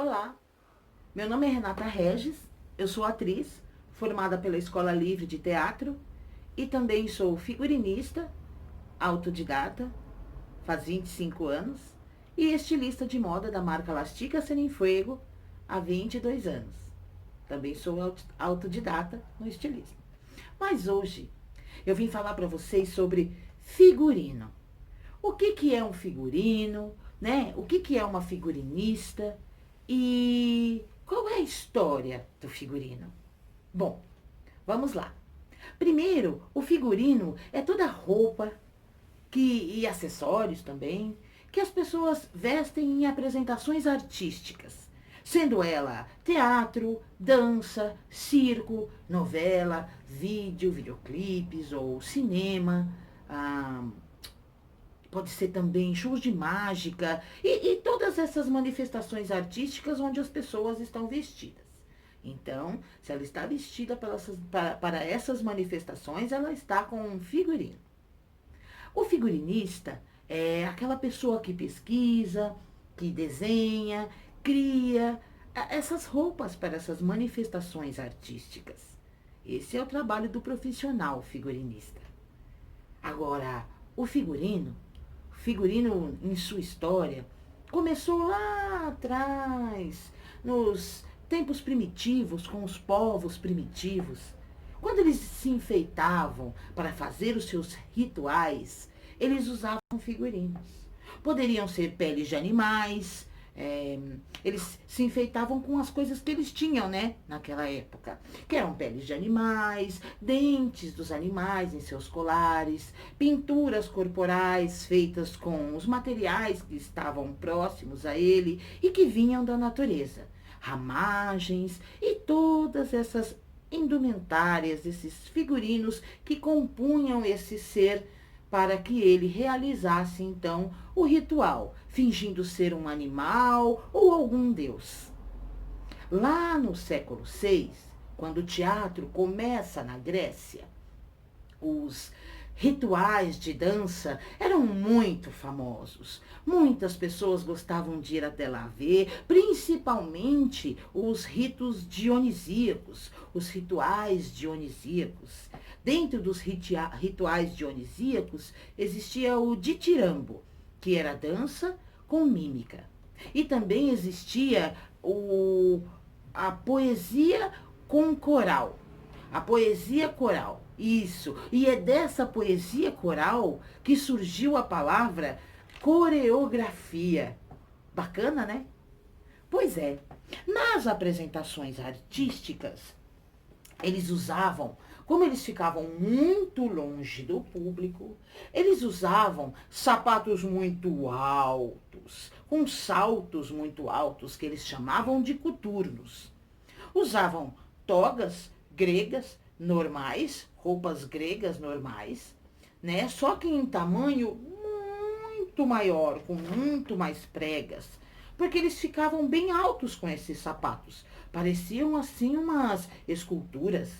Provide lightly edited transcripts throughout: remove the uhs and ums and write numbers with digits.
Olá, meu nome é Renata Regis, eu sou atriz, formada pela Escola Livre de Teatro e também sou figurinista, autodidata, faz 25 anos, e estilista de moda da marca Lastica Sem Fuego há 22 anos. Também sou autodidata no estilismo. Mas hoje eu vim falar para vocês sobre figurino. O que é um figurino, né? O que é uma figurinista e qual é a história do figurino? Bom, vamos lá. Primeiro, o figurino é toda roupa e acessórios também que as pessoas vestem em apresentações artísticas, sendo ela teatro, dança, circo, novela, videoclipes ou cinema. Pode ser também shows de mágica e todas essas manifestações artísticas onde as pessoas estão vestidas. Então, se ela está vestida para essas manifestações, ela está com um figurino. O figurinista é aquela pessoa que pesquisa, que desenha, cria essas roupas para essas manifestações artísticas. Esse é o trabalho do profissional figurinista. Agora, o figurino em sua história começou lá atrás, nos tempos primitivos, com os povos primitivos. Quando eles se enfeitavam para fazer os seus rituais, eles usavam figurinos. Poderiam ser peles de animais, eles se enfeitavam com as coisas que eles tinham, né, naquela época, que eram peles de animais, dentes dos animais em seus colares, pinturas corporais feitas com os materiais que estavam próximos a ele e que vinham da natureza, ramagens e todas essas indumentárias, esses figurinos que compunham esse ser para que ele realizasse então o ritual, fingindo ser um animal ou algum deus. Lá no século VI, quando o teatro começa na Grécia, os rituais de dança eram muito famosos. Muitas pessoas gostavam de ir até lá ver, principalmente os ritos dionisíacos, os rituais dionisíacos. Dentro dos rituais dionisíacos existia o ditirambo, que era dança com mímica. E também existia a poesia com coral. A poesia coral, isso. E é dessa poesia coral que surgiu a palavra coreografia. Bacana, né? Pois é. Nas apresentações artísticas, eles usavam, como eles ficavam muito longe do público, eles usavam sapatos muito altos, com saltos muito altos, que eles chamavam de coturnos. Usavam togas gregas normais, roupas gregas normais, né? Só que em tamanho muito maior, com muito mais pregas, porque eles ficavam bem altos com esses sapatos. Pareciam assim umas esculturas.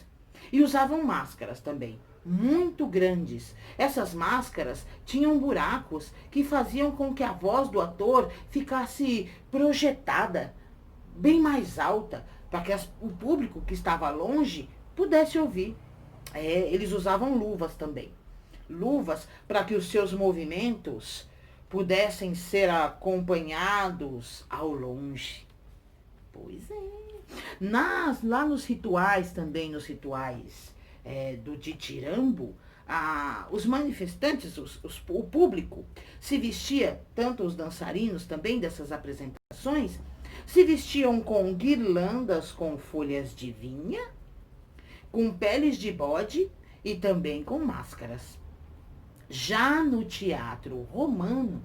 E usavam máscaras também, muito grandes. Essas máscaras tinham buracos que faziam com que a voz do ator ficasse projetada, bem mais alta, para que o público que estava longe pudesse ouvir. Eles usavam luvas também. Luvas para que os seus movimentos pudessem ser acompanhados ao longe. Pois é. Lá nos rituais também, do ditirambo, os manifestantes, o público, se vestia, tanto os dançarinos também dessas apresentações, se vestiam com guirlandas com folhas de vinha, com peles de bode e também com máscaras. Já no teatro romano,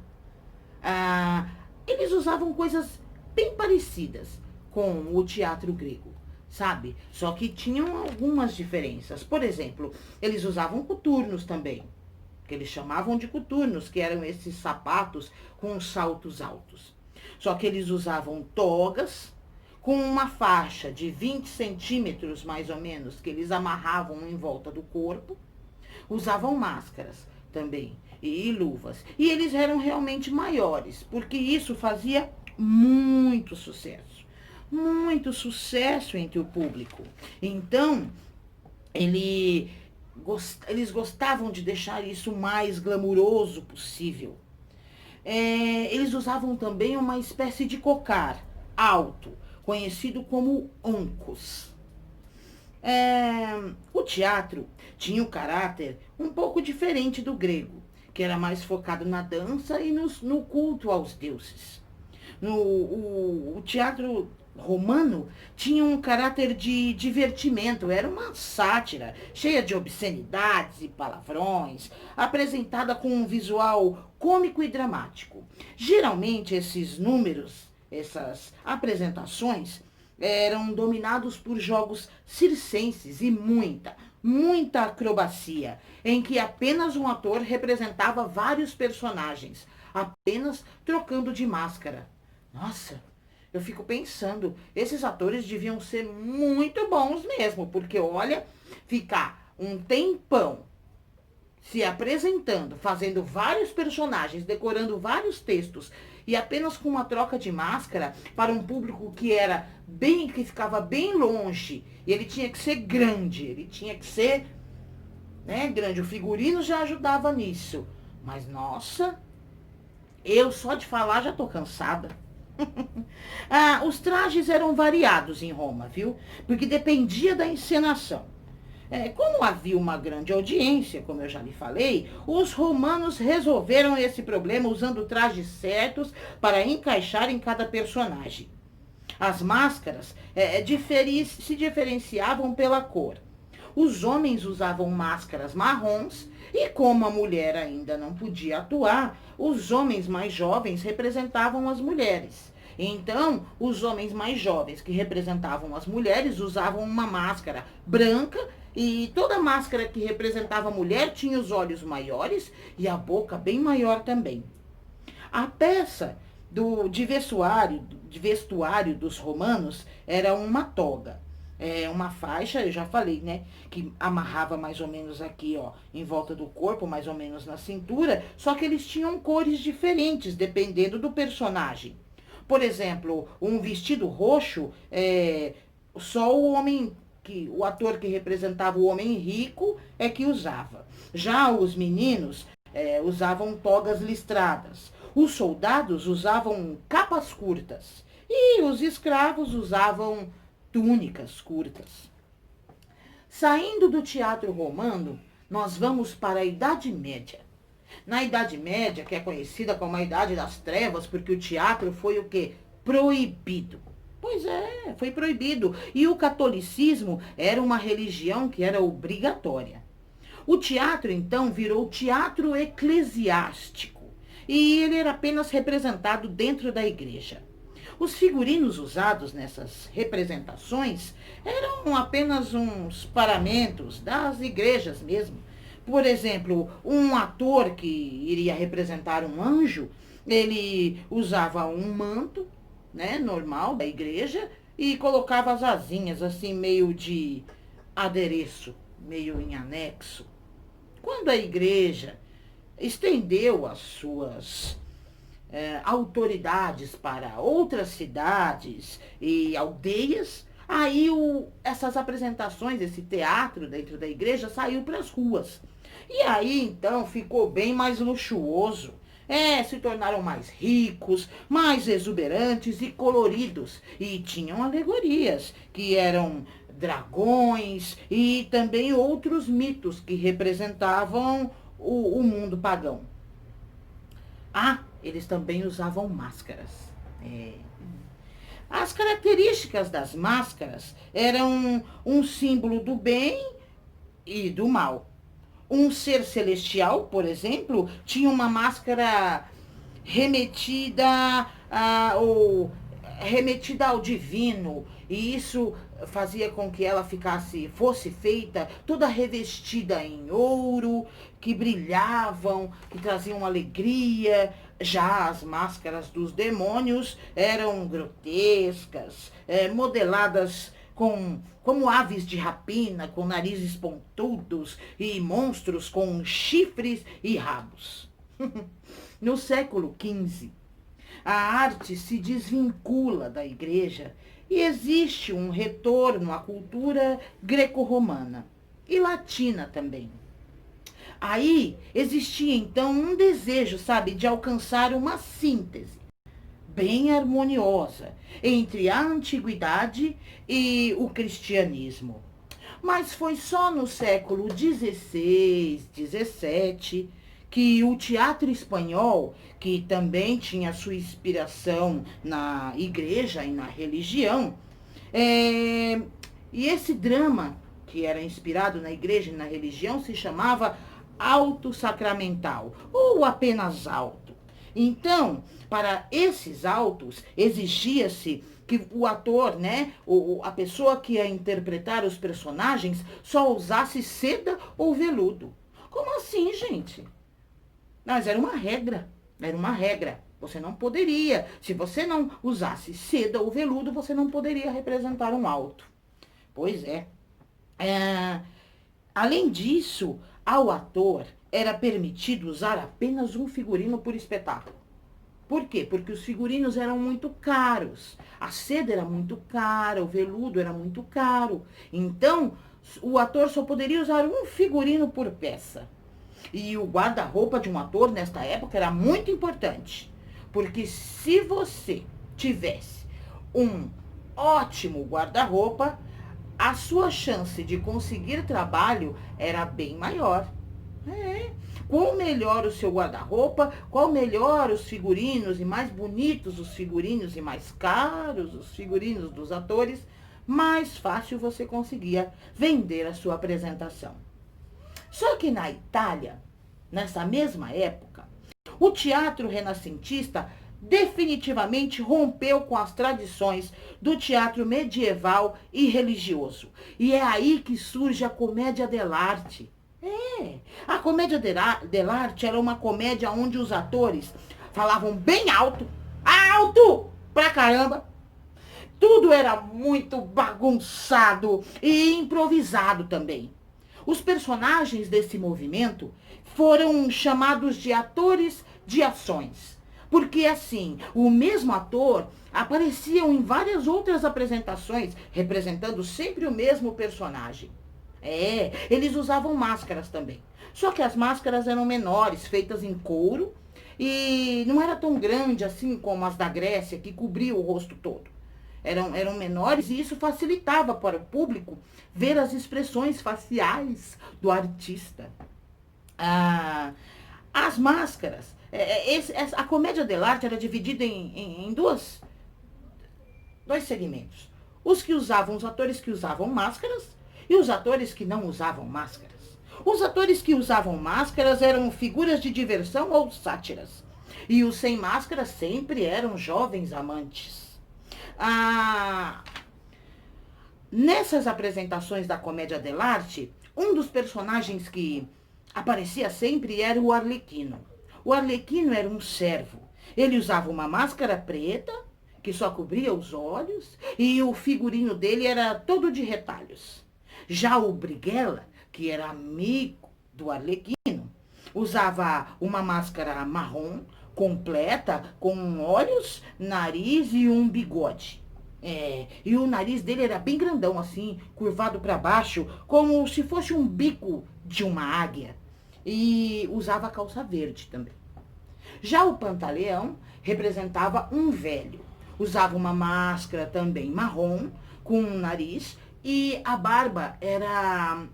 eles usavam coisas bem parecidas com o teatro grego, sabe? Só que tinham algumas diferenças. Por exemplo, eles usavam coturnos também, que eles chamavam de coturnos, que eram esses sapatos com saltos altos. Só que eles usavam togas com uma faixa de 20 centímetros, mais ou menos, que eles amarravam em volta do corpo. Usavam máscaras também e luvas. E eles eram realmente maiores, porque isso fazia muito sucesso. muito sucesso entre o público. Então, ele, eles gostavam de deixar isso o mais glamuroso possível. Eles usavam também uma espécie de cocar alto, conhecido como oncos. O teatro tinha um caráter um pouco diferente do grego, que era mais focado na dança e no culto aos deuses. O teatro romano tinha um caráter de divertimento, era uma sátira, cheia de obscenidades e palavrões, apresentada com um visual cômico e dramático. Geralmente esses números, essas apresentações, eram dominados por jogos circenses e muita acrobacia, em que apenas um ator representava vários personagens, apenas trocando de máscara. Nossa, eu fico pensando, esses atores deviam ser muito bons mesmo, porque olha, ficar um tempão se apresentando, fazendo vários personagens, decorando vários textos e apenas com uma troca de máscara para um público que ficava bem longe, e ele tinha que ser grande, ele tinha que ser, né, grande. O figurino já ajudava nisso. Mas nossa, eu só de falar já tô cansada. Os trajes eram variados em Roma, viu? Porque dependia da encenação. Como havia uma grande audiência, como eu já lhe falei, os romanos resolveram esse problema usando trajes certos para encaixar em cada personagem. As máscaras se diferenciavam pela cor. Os homens usavam máscaras marrons e, como a mulher ainda não podia atuar, os homens mais jovens representavam as mulheres. Então, os homens mais jovens que representavam as mulheres usavam uma máscara branca, e toda máscara que representava a mulher tinha os olhos maiores e a boca bem maior também. A peça de vestuário dos romanos era uma toga. Uma faixa, eu já falei, né? Que amarrava mais ou menos aqui, ó, em volta do corpo, mais ou menos na cintura. Só que eles tinham cores diferentes, dependendo do personagem. Por exemplo, um vestido roxo, só o ator que representava o homem rico é que usava. Já os meninos usavam togas listradas. Os soldados usavam capas curtas. E os escravos usavam túnicas curtas. Saindo do teatro romano, nós vamos para a Idade Média. Na Idade Média, que é conhecida como a Idade das Trevas, porque o teatro foi o quê? Proibido. Pois é, foi proibido. E o catolicismo era uma religião que era obrigatória. O teatro, então, virou teatro eclesiástico. E ele era apenas representado dentro da igreja. Os figurinos usados nessas representações eram apenas uns paramentos das igrejas mesmo. Por exemplo, um ator que iria representar um anjo, ele usava um manto, né, normal da igreja, e colocava as asinhas assim, meio de adereço, meio em anexo. Quando a igreja estendeu as suas autoridades para outras cidades e aldeias, aí essas apresentações, esse teatro dentro da igreja saiu para as ruas. E aí então ficou bem mais luxuoso. Se tornaram mais ricos, mais exuberantes e coloridos. E tinham alegorias, que eram dragões e também outros mitos que representavam o mundo pagão. Eles também usavam máscaras. As características das máscaras eram um símbolo do bem e do mal. Um ser celestial, por exemplo, tinha uma máscara remetida remetida ao divino, e isso fazia com que ela fosse feita toda revestida em ouro, que brilhavam, que traziam alegria. Já as máscaras dos demônios eram grotescas, modeladas como aves de rapina, com narizes pontudos, e monstros com chifres e rabos. No século XV, a arte se desvincula da igreja e existe um retorno à cultura greco-romana e latina também. Aí existia então um desejo, sabe, de alcançar uma síntese bem harmoniosa entre a antiguidade e o cristianismo. Mas foi só no século XVI, XVII, que o teatro espanhol, que também tinha sua inspiração na igreja e na religião, e esse drama, que era inspirado na igreja e na religião, se chamava alto sacramental, ou apenas alto. Então, para esses autos, exigia-se que o ator, né, a pessoa que ia interpretar os personagens, só usasse seda ou veludo. Como assim, gente? Mas era uma regra, era uma regra. Você não poderia, se você não usasse seda ou veludo, você não poderia representar um alto. Pois é. Além disso, ao ator era permitido usar apenas um figurino por espetáculo. Por quê? Porque os figurinos eram muito caros. A seda era muito cara, o veludo era muito caro. Então, o ator só poderia usar um figurino por peça. E o guarda-roupa de um ator, nesta época, era muito importante. Porque se você tivesse um ótimo guarda-roupa, a sua chance de conseguir trabalho era bem maior. Qual melhor o seu guarda-roupa, qual melhor os figurinos, e mais bonitos os figurinos e mais caros os figurinos dos atores, mais fácil você conseguia vender a sua apresentação. Só que na Itália, nessa mesma época, o teatro renascentista definitivamente rompeu com as tradições do teatro medieval e religioso. E é aí que surge a comédia dell'arte. A comédia dell'arte era uma comédia onde os atores falavam bem alto, alto pra caramba. Tudo era muito bagunçado e improvisado também. Os personagens desse movimento foram chamados de atores de ações. Porque assim, o mesmo ator aparecia em várias outras apresentações, representando sempre o mesmo personagem. Eles usavam máscaras também. Só que as máscaras eram menores, feitas em couro, e não era tão grande assim como as da Grécia, que cobriam o rosto todo. Eram menores e isso facilitava para o público ver as expressões faciais do artista. As máscaras, a comédia dell'arte era dividida em dois segmentos. Os atores que usavam máscaras e os atores que não usavam máscaras. Os atores que usavam máscaras eram figuras de diversão ou sátiras. E os sem máscaras sempre eram jovens amantes. Nessas apresentações da comédia dell'arte, um dos personagens que aparecia sempre era o Arlequino. O Arlequino era um servo. Ele usava uma máscara preta, que só cobria os olhos, e o figurino dele era todo de retalhos. Já o Brighella, que era amigo do Arlequino, usava uma máscara marrom, completa, com olhos, nariz e um bigode. E o nariz dele era bem grandão, assim, curvado para baixo, como se fosse um bico de uma águia. E usava calça verde também. Já o Pantaleão representava um velho. Usava uma máscara também marrom, com um nariz, e a barba era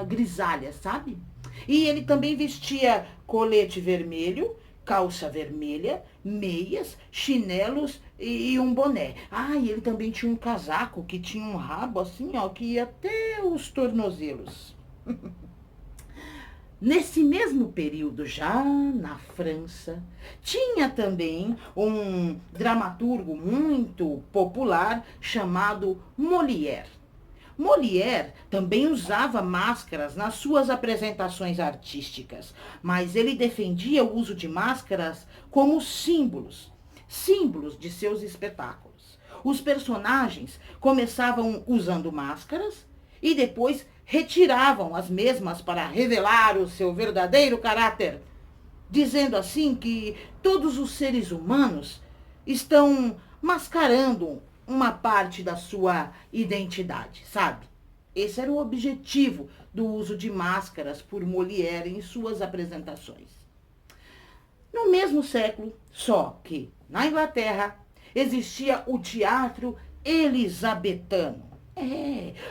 grisalha, sabe? E ele também vestia colete vermelho, calça vermelha, meias, chinelos e um boné. E ele também tinha um casaco que tinha um rabo assim, ó, que ia até os tornozelos. Nesse mesmo período, já na França, tinha também um dramaturgo muito popular chamado Molière. Molière também usava máscaras nas suas apresentações artísticas, mas ele defendia o uso de máscaras como símbolos de seus espetáculos. Os personagens começavam usando máscaras e depois retiravam as mesmas para revelar o seu verdadeiro caráter, dizendo assim que todos os seres humanos estão mascarando uma parte da sua identidade, sabe? Esse era o objetivo do uso de máscaras por Molière em suas apresentações. No mesmo século, só que na Inglaterra existia o teatro elisabetano.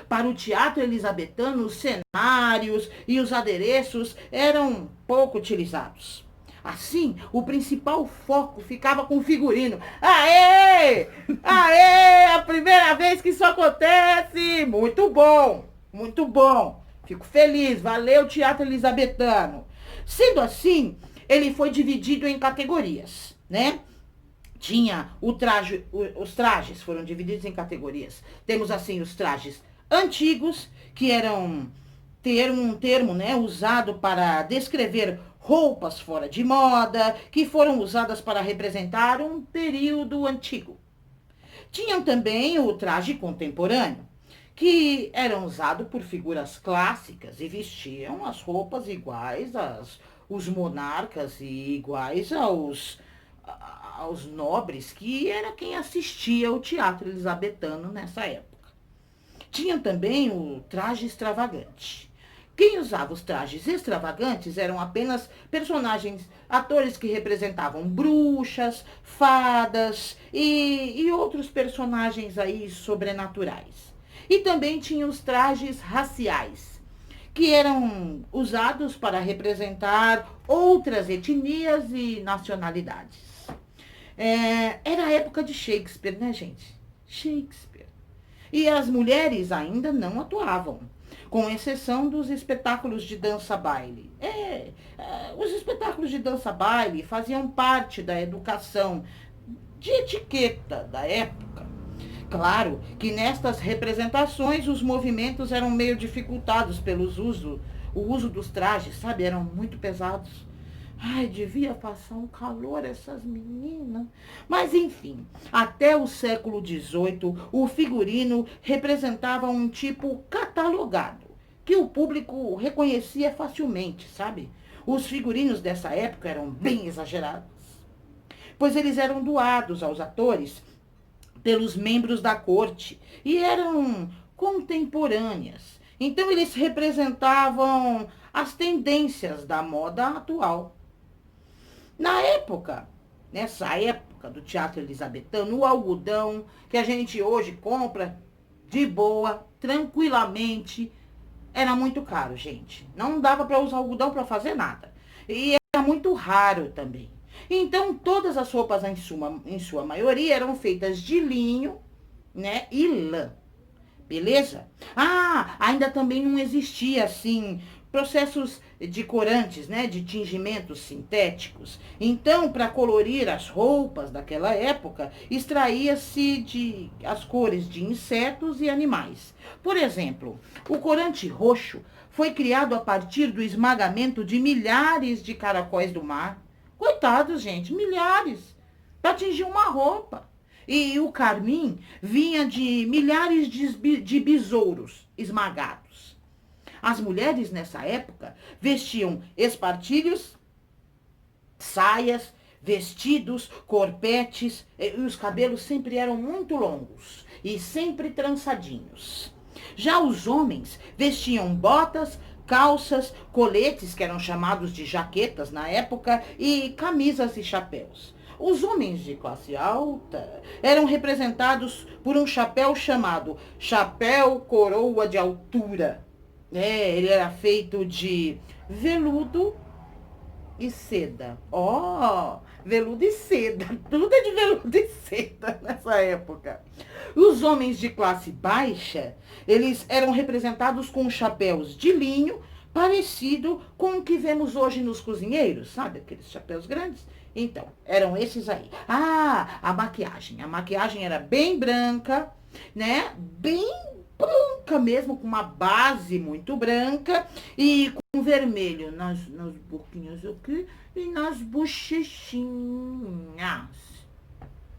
Para o teatro elisabetano, os cenários e os adereços eram pouco utilizados. Assim, o principal foco ficava com o figurino. Aê! Aê! A primeira vez que isso acontece! Muito bom! Muito bom! Fico feliz, valeu, teatro elisabetano. Sendo assim, ele foi dividido em categorias, né? Tinha o traje, os trajes foram divididos em categorias. Temos assim os trajes antigos, que eram um termo, né, usado para descrever roupas fora de moda, que foram usadas para representar um período antigo. Tinham também o traje contemporâneo, que eram usados por figuras clássicas e vestiam as roupas iguais aos monarcas e iguais aos nobres, que era quem assistia ao teatro elisabetano nessa época. Tinha também o traje extravagante. Quem usava os trajes extravagantes eram apenas personagens, atores que representavam bruxas, fadas e outros personagens aí sobrenaturais. E também tinha os trajes raciais, que eram usados para representar outras etnias e nacionalidades. Era a época de Shakespeare, né, gente? Shakespeare. E as mulheres ainda não atuavam, com exceção dos espetáculos de dança-baile. Os espetáculos de dança-baile faziam parte da educação de etiqueta da época. Claro que nestas representações os movimentos eram meio dificultados o uso dos trajes, sabe? Eram muito pesados. Ai, devia passar um calor essas meninas. Mas enfim, até o século XVIII, o figurino representava um tipo catalogado, que o público reconhecia facilmente, sabe? Os figurinos dessa época eram bem exagerados, pois eles eram doados aos atores pelos membros da corte e eram contemporâneas. Então eles representavam as tendências da moda atual. Na época, nessa época do teatro elisabetano, o algodão que a gente hoje compra de boa, tranquilamente, era muito caro, gente. Não dava para usar algodão para fazer nada. E era muito raro também. Então, todas as roupas, em sua maioria, eram feitas de linho, né, e lã. Beleza? Ainda também não existia, assim, processos de corantes, né, de tingimentos sintéticos. Então, para colorir as roupas daquela época, extraía-se as cores de insetos e animais. Por exemplo, o corante roxo foi criado a partir do esmagamento de milhares de caracóis do mar. Coitados, gente, milhares, para tingir uma roupa. E o carmim vinha de milhares de besouros esmagados. As mulheres nessa época vestiam espartilhos, saias, vestidos, corpetes, e os cabelos sempre eram muito longos e sempre trançadinhos. Já os homens vestiam botas, calças, coletes, que eram chamados de jaquetas na época, e camisas e chapéus. Os homens de classe alta eram representados por um chapéu chamado chapéu coroa de altura. Ele era feito de veludo e seda. Veludo e seda. Tudo é de veludo e seda nessa época. Os homens de classe baixa, eles eram representados com chapéus de linho, parecido com o que vemos hoje nos cozinheiros, sabe? Aqueles chapéus grandes. Então, eram esses aí. A maquiagem. A maquiagem era bem branca, né? Bem branca mesmo, com uma base muito branca e com vermelho nas boquinhas aqui e nas bochechinhas.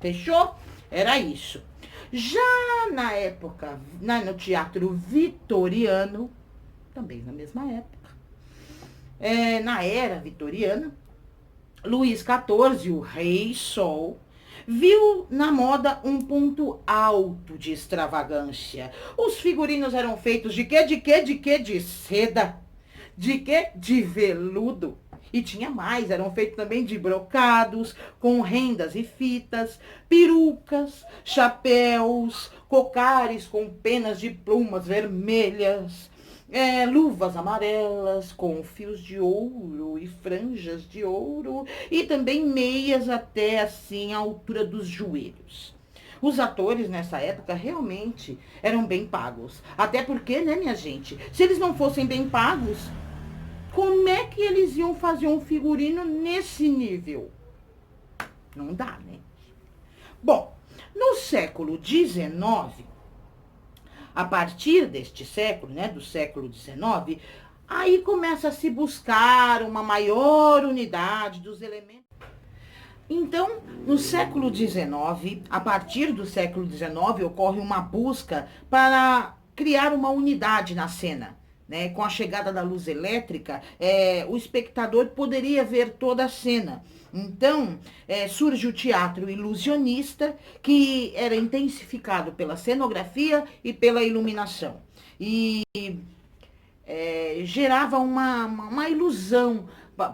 Fechou? Era isso. Já na época, no teatro vitoriano, também na mesma época, na era vitoriana, Luís XIV, o Rei Sol, viu na moda um ponto alto de extravagância. Os figurinos eram feitos de quê? De quê? De quê? De seda. De quê? De veludo. E tinha mais, eram feitos também de brocados, com rendas e fitas, perucas, chapéus, cocares com penas de plumas vermelhas, luvas amarelas com fios de ouro e franjas de ouro, e também meias até assim a altura dos joelhos. Os atores nessa época realmente eram bem pagos. Até porque, né, minha gente, se eles não fossem bem pagos, como é que eles iam fazer um figurino nesse nível? Não dá, né? Bom, no século XIX, a partir deste século, né, do século XIX, aí começa a se buscar uma maior unidade dos elementos. Então, no século XIX, a partir do século XIX, ocorre uma busca para criar uma unidade na cena. Né? Com a chegada da luz elétrica, o espectador poderia ver toda a cena. Então, surge o teatro ilusionista, que era intensificado pela cenografia e pela iluminação. E gerava uma ilusão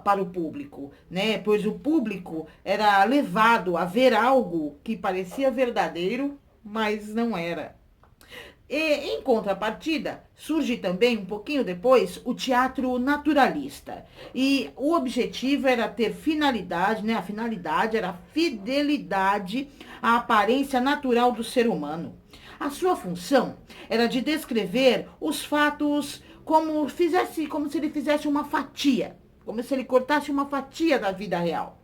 para o público, né? Pois o público era levado a ver algo que parecia verdadeiro, mas não era. E, em contrapartida, surge também, um pouquinho depois, o teatro naturalista. E o objetivo era ter finalidade, né? A finalidade era a fidelidade à aparência natural do ser humano. A sua função era de descrever os fatos como se ele fizesse uma fatia, como se ele cortasse uma fatia da vida real.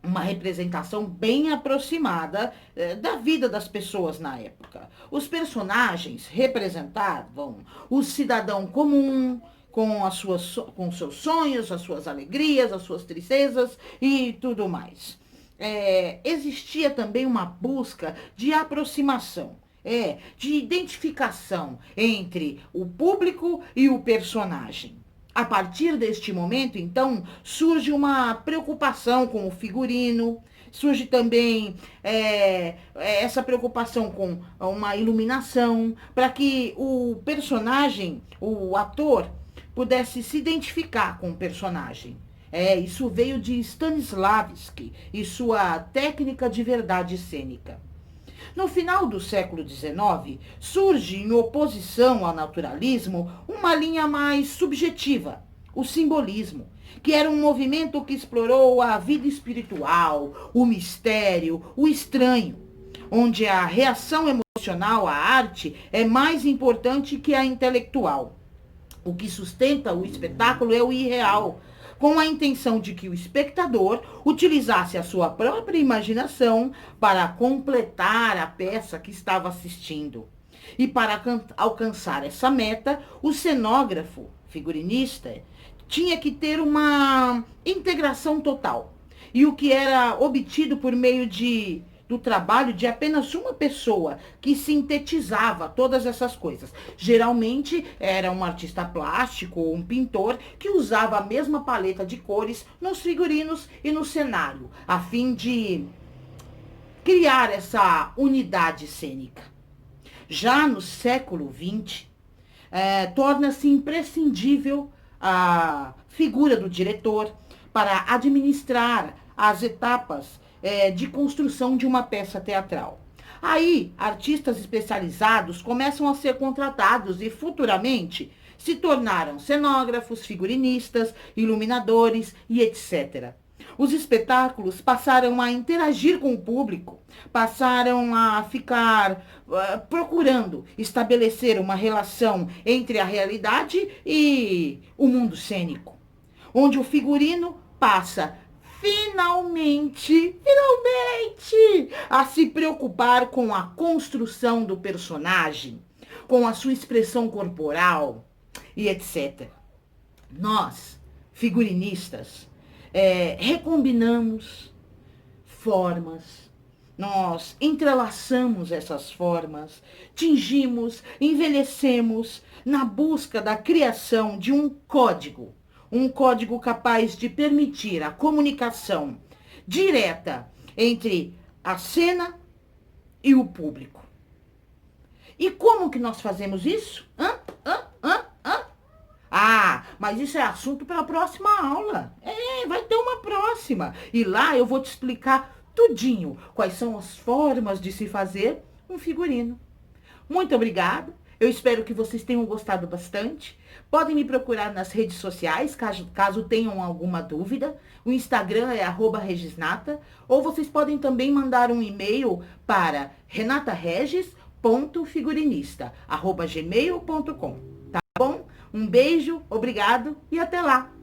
Uma representação bem aproximada da vida das pessoas na época. Os personagens representavam o cidadão comum, com seus sonhos, as suas alegrias, as suas tristezas e tudo mais. Existia também uma busca de aproximação, de identificação entre o público e o personagem. A partir deste momento, então, surge uma preocupação com o figurino, surge também essa preocupação com uma iluminação, para que o personagem, o ator, pudesse se identificar com o personagem. Isso veio de Stanislavski e sua técnica de verdade cênica. No final do século XIX, surge, em oposição ao naturalismo, uma linha mais subjetiva, o simbolismo, que era um movimento que explorou a vida espiritual, o mistério, o estranho, onde a reação emocional à arte é mais importante que a intelectual. O que sustenta o espetáculo é o irreal, com a intenção de que o espectador utilizasse a sua própria imaginação para completar a peça que estava assistindo. E para alcançar essa meta, o cenógrafo, figurinista, tinha que ter uma integração total. E o que era obtido por meio do trabalho de apenas uma pessoa que sintetizava todas essas coisas. Geralmente era um artista plástico ou um pintor que usava a mesma paleta de cores nos figurinos e no cenário, a fim de criar essa unidade cênica. Já no século XX, torna-se imprescindível a figura do diretor para administrar as etapas de construção de uma peça teatral. Aí, artistas especializados começam a ser contratados e futuramente se tornaram cenógrafos, figurinistas, iluminadores e etc. Os espetáculos passaram a interagir com o público, passaram a ficar procurando estabelecer uma relação entre a realidade e o mundo cênico, onde o figurino passa finalmente, a se preocupar com a construção do personagem, com a sua expressão corporal e etc. Nós, figurinistas, recombinamos formas, nós entrelaçamos essas formas, tingimos, envelhecemos na busca da criação de um código capaz de permitir a comunicação direta entre a cena e o público. E como que nós fazemos isso? Ah, mas isso é assunto para a próxima aula. Vai ter uma próxima. E lá eu vou te explicar tudinho quais são as formas de se fazer um figurino. Muito obrigada. Eu espero que vocês tenham gostado bastante. Podem me procurar nas redes sociais, caso tenham alguma dúvida. O Instagram é @regisnata. Ou vocês podem também mandar um e-mail para renataregis.figurinista@gmail.com. Tá bom? Um beijo, obrigado e até lá!